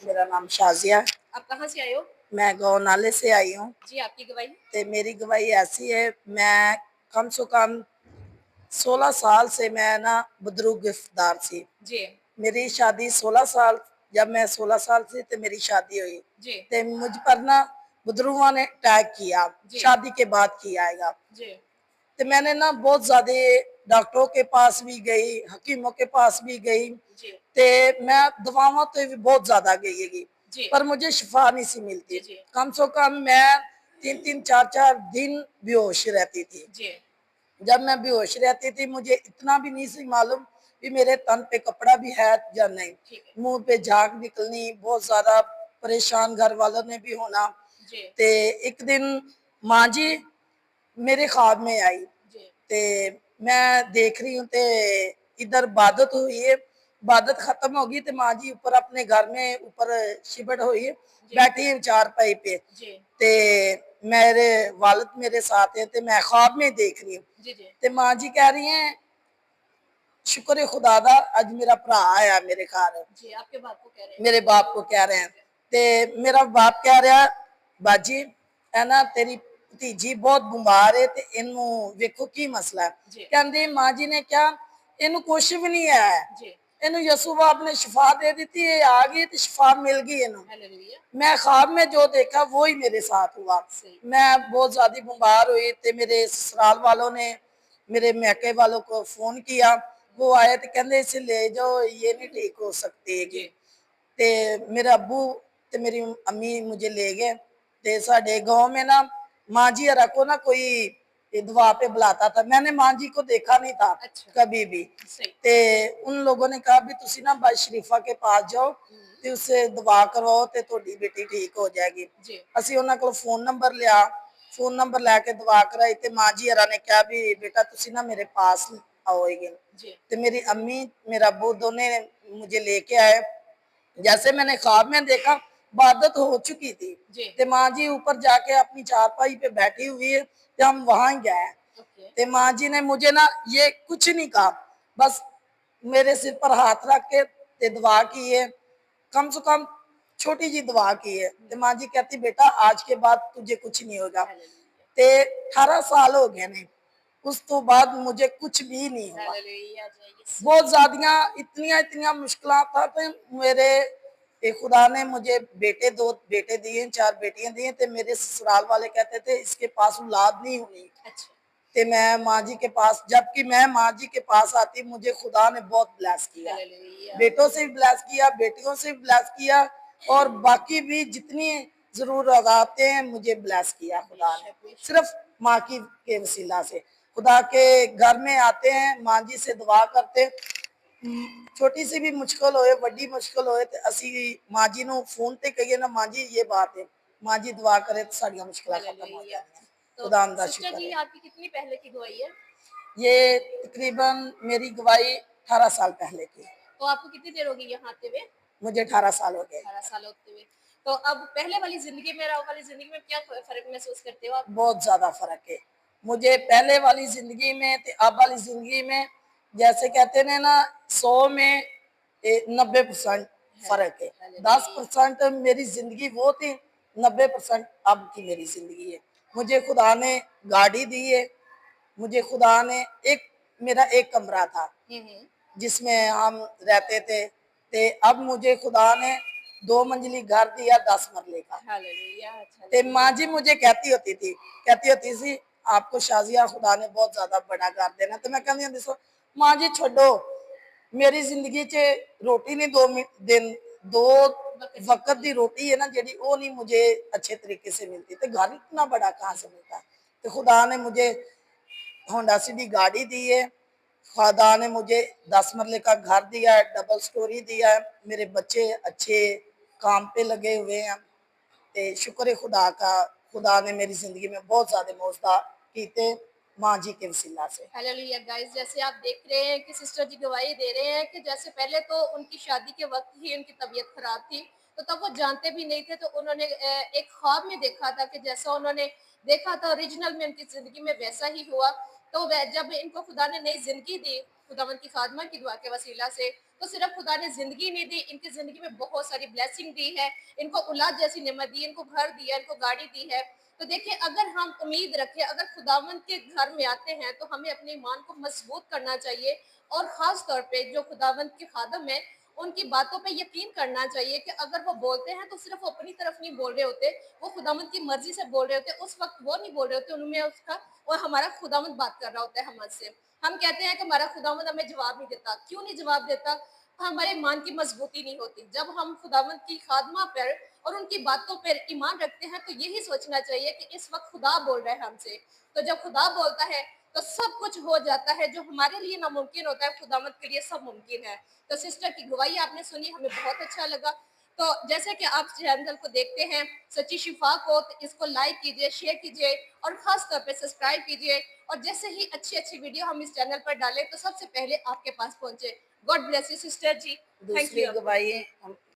मेरा नाम शाजिया। आप कहाँ से आए हो? मैं गाँव नाले से आई हूँ जी, आपकी गवाही? ते मेरी गवाही ऐसी है, मैं कम से कम 16 साल से मैं ना बदरू गिरफ्तार सी। जी, मेरी शादी 16 साल, जब मैं 16 साल थी तो मेरी शादी हुई जी, ते मुझ पर ना बदरुआ ने अटैक किया। जी, शादी के बाद किया आएगा जी, तो मैंने ना बहुत ज्यादा डॉक्टरों के पास भी गई, हकीमों के पास भी गई जी, ते मैं दवाओं तो भी बहुत ज्यादा गई हैगी, जी, पर मुझे शिफा नहीं सी मिलती। जी, जी, कम से कम मैं 3-3 4-4 दिन बेहोश रहती थी। जी, जब मैं बेहोश रहती थी मुझे इतना भी नहीं सी मालूम कि मेरे तन पे कपड़ा भी है या नहीं। ठीक है। मुंह पे झाग निकलनी, बहुत ज्यादा परेशान घर वालों ने भी होना। जी, ते एक दिन माँ जी मेरे ख्वाब में आई जी, ते मैं देख रही हूँ ते इधर इबादत हुई है। इबादत खत्म होगी तो माँ जी ऊपर अपने घर में ऊपर शिबड़ हुई है, जी, बैठी है चारपाई पे जी, ते मेरे वालिद मेरे साथ है ते मैं ख्वाब में देख रही हूँ जी, जी, ते माँ जी कह रही हैं शुक्र है खुदा दा अज मेरा भरा आया मेरे घर। जी, आपके बाप को कह रहे हैं। मेरे बाप को कह रहे हैं ते मेरा बाप कह रहा बाजी है ना तेरी भतीजी बहुत बीमार है ते इनू वेखो की मसला है। जी, कहंदी माँ जी ने क्या इनू कुछ भी नहीं है, जी, इनू यसु बाप ने शिफा दे दी थी, ये आ गई तो शिफा मिल गई इनू। हालेलुया, मैं ख्वाब में जो देखा वो ही मेरे साथ हुआ। सही, मैं बहुत ज्यादा बीमार हुई ते मेरे ससुराल वालों ने मेरे मैके वालों को फोन किया, वो आए तो कहते इसे ले जाओ, ये नहीं ठीक हो सकती है। जी, ते मेरे अब्बू ते मेरी अम्मी मुझे ले गए ते साढ़े गांव में ना माँ जी हरा को ना कोई दुआ पे बुलाता था। मैंने माँ जी को देखा नहीं था अच्छा, कभी भी। सही, ते उन लोगों ने कहा भी तुसी ना बाई शरीफा के पास जाओ ते उससे दुआ करवाओ ते ਤੁਹਾਡੀ बेटी ठीक हो जाएगी। जी, ਅਸੀਂ ਉਹਨਾਂ ਕੋਲ फोन नंबर लिया, फोन नंबर लेके दुआ कराई ते माँ जी हरा ने कहा भी बेटा तुसी ना मेरे पास आओगे। जी, ते मेरी अम्मी मेरा अब्बू दोनों मुझे लेके आए। जैसे मैंने ख्वाब में देखा इबादत हो चुकी थी जी, ते माँ जी ऊपर जाके अपनी चारपाई पे बैठी हुई है ते हम वहां गए ओके, ते माँ जी ने मुझे ना ये कुछ नहीं कहा, बस मेरे सिर पर हाथ रख के ते दुआ की है। कम से कम छोटी जी दुआ की है ते माँ जी कहती बेटा आज के बाद तुझे कुछ नहीं होगा। हालेलुया, ते 18 साल हो गए ने, उस तो बाद मुझे कुछ भी नहीं हुआ। हालेलुया, जय यीशु, बहुत ज्यादा इतनिया इतनिया मुश्किल था तो मेरे खुदा ने मुझे बेटे दो बेटे दिए, चार बेटियां दी ते मेरे ससुराल वाले कहते थे इसके पास औलाद नहीं हुई अच्छा, ते मैं माँ जी के पास, जबकि मैं माँ जी के पास आती मुझे खुदा ने बहुत ब्लेस किया, हालेलुया, बेटों से भी ब्लेस किया, बेटियों से भी ब्लेस किया और बाकी भी जितनी जरूरत आते हैं मुझे ब्लेस किया खुदा ने, बेशक, बेशक, सिर्फ माँ की के वसीला से। खुदा के घर में आते हैं, माँ जी से दुआ करते, छोटी सी भी मुश्किल होए बड़ी मुश्किल होए तो असी माँ जी ਨੂੰ फोन ते कहिए ना माँ जी ये बात है, माँ जी दुआ करे तो साड़ियाँ मुश्किल खत्म हो हालेलुया। जाती हैं। तो खुदा दा सिस्टर शुक्र जी है। आपकी कितनी पहले की गवाही है? ये तकरीबन मेरी गवाही 18 साल पहले की है। तो आपको कितनी देर हो गई यहाँ आते हुए? मुझे 18 साल हो गए। 18 साल होते हुए। तो अब पहले वाली ज़िंदगी में और अब वाली ज़िंदगी में क्या फ़र्क महसूस करते हो आप? बहुत ज्यादा फर्क है मुझे पहले वाली जिंदगी में ते अब वाली जिंदगी में। जैसे कहते ने ना 100 में 90% फर्क है। हालेलुया, 10% मेरी जिंदगी वो थी, 90% अब की मेरी जिंदगी है। मुझे खुदा ने गाड़ी दी है, मुझे खुदा ने एक मेरा एक कमरा था हुँ, हुँ। जिसमें हम रहते थे ते अब मुझे खुदा ने 2 मंजिली घर दिया 10 मरले का। हालेलुया, ते माँ हालेलुया। जी मुझे कहती होती थी आपको शाजिया खुदा ने बहुत ज्यादा बड़ा कर देना। तो मैं कहती होती सो माँ जी छोड़ो, मेरी जिंदगी च रोटी नहीं दिन दो वक़्त की वक्त पूरी की रोटी है ना जेडी वो नहीं मुझे अच्छे तरीके से मिलती तो घर इतना बड़ा कहाँ से मिलता। तो खुदा ने मुझे होंडा सिटी गाड़ी दी है, खुदा ने मुझे 10 मरले का घर दिया है, डबल स्टोरी दिया है, मेरे बच्चे अच्छे काम पे लगे हुए हैं ते शुक्र है खुदा का। खुदा ने मेरी जिंदगी में बहुत ज्यादा मौजदा कीते माँ जी के वसीला से। हालेलुया गाइस, जैसे आप देख रहे हैं कि सिस्टर जी गवाही दे रहे हैं कि जैसे पहले तो उनकी शादी के वक़्त ही उनकी तबीयत ख़राब थी, तो तब वो जानते भी नहीं थे, तो उन्होंने एक ख्वाब में देखा था कि जैसा उन्होंने देखा था ओरिजिनल में उनकी ज़िंदगी में वैसा ही हुआ। तो वह जब इनको खुदा ने नई ज़िंदगी दी, खुदावंद की खादमा की दुआ के वसीला से, तो सिर्फ खुदा ने जिंदगी नहीं दी, इनकी जिंदगी में बहुत सारी ब्लेसिंग दी है, इनको औलाद जैसी नेमत दी, इनको घर दिया, इनको गाड़ी दी है। तो देखिए, अगर हम उम्मीद रखें, अगर खुदावंद के घर में आते हैं तो हमें अपने ईमान को मजबूत करना चाहिए, और खास तौर पे जो खुदावंद के खादम है उनकी बातों पे यकीन करना चाहिए कि अगर वो बोलते हैं तो सिर्फ वो अपनी तरफ नहीं बोल रहे होते, वो खुदावंद की मर्जी से बोल रहे होते। उस वक्त वो नहीं बोल रहे होते, उनमें उसका और हमारा खुदावंद बात कर रहा होता है हमसे। हम कहते हैं कि हमारा खुदावंद हमें जवाब नहीं देता। क्यों नहीं जवाब देता? हमारे ईमान की मजबूती नहीं होती। जब हम खुदावंद की खादमा पर और उनकी बातों पर ईमान रखते हैं तो यही सोचना चाहिए कि इस वक्त खुदा बोल रहा है हमसे। तो जब खुदा बोलता है तो सब कुछ हो जाता है, जो हमारे लिए नामुमकिन होता है खुदावंद के लिए सब मुमकिन है। तो सिस्टर की गवाही आपने सुनी, हमें बहुत अच्छा लगा। तो जैसे कि आप चैनल को देखते हैं सच्ची शिफा को, तो इसको लाइक कीजिए, शेयर कीजिए और खास तौर पे सब्सक्राइब कीजिए। और जैसे ही अच्छी अच्छी वीडियो हम इस चैनल पर डालें तो सबसे पहले आपके पास पहुंचे। God bless you sister ji. Thank दूसरी यू। गवाही